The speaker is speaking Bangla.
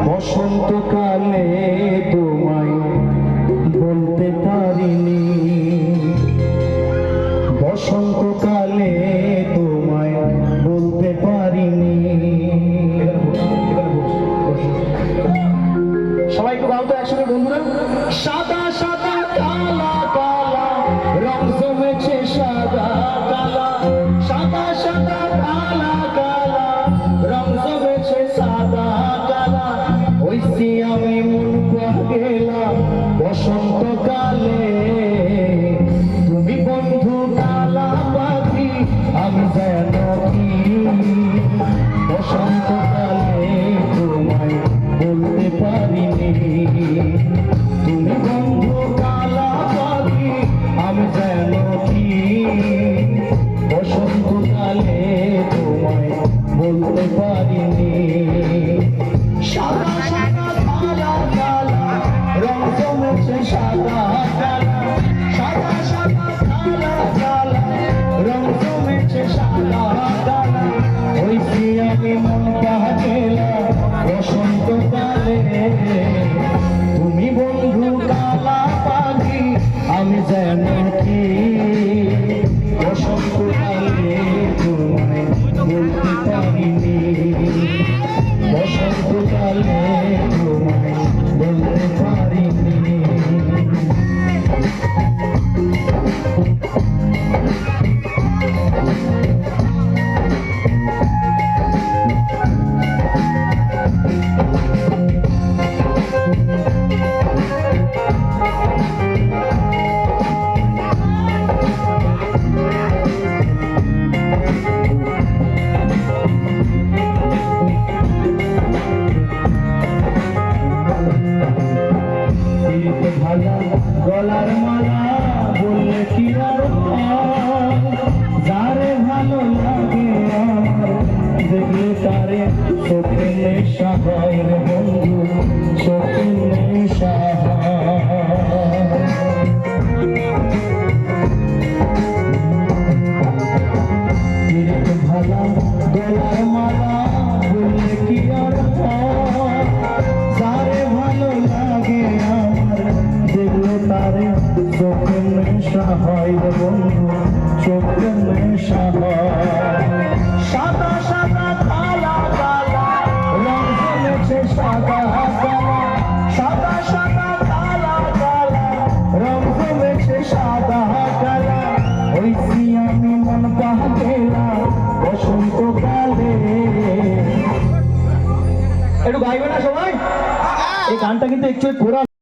বসন্তকালে তোমায় বলতে পারিনি, বসন্তকালে তোমায় বলতে পারিনি। সবাই একটু গাও তো একসঙ্গে বন্ধুরা। সাদা সাদা কালা কালা রং জমেছে সাদা কালা, সাদা সাদা কালা কালা রং জমেছে সাদা কালা। হইছি আমি মন গেলাম বসন্তকালে, তুমি বন্ধু কালা পাখি আমি যেন কি। বসন্তকালে তোমায় বলতে পারিনি, তুমি বন্ধু কালা পাখি আমি যেন কি। বসন্তকালে তোমায় বলতে পারিনি। সাদা সাদা কালা কালা রং জমেছে সাদা কালা, সাদা সাদা কালা কালা রং জমেছে সাদা কালা। হইছি আমি মন গেলা বসন্তকালে, তুমি বন্ধু কালা পাখি আমি যেন কি। বসন্তকালে তোমায় বলতে পারিনি, বসন্তকালে তোমায় বলতে পারিনি। গলার মালা বললে কি আর যারে ভালো লাগে আমার, দেখলে তারে চোখে নেশা হয় রে বন্ধু, চোখে নেশা ভালা। গলার মালা বললে কি আর যারে ভালো লাগে আমার, দেখলে তারে চোখে নেশা হয় রে বন্ধু, চোখে নেশা হয়। সাদা সাদা কালা কালা রং জমেছে সাদা কালা, সাদা সাদা কালা কালা রং জমেছে সাদা কালা। হইছি আমি মন গেলা বসন্তকালে। একটু গাইবে না সবাই? এই গানটা কিন্তু একটু কোরাস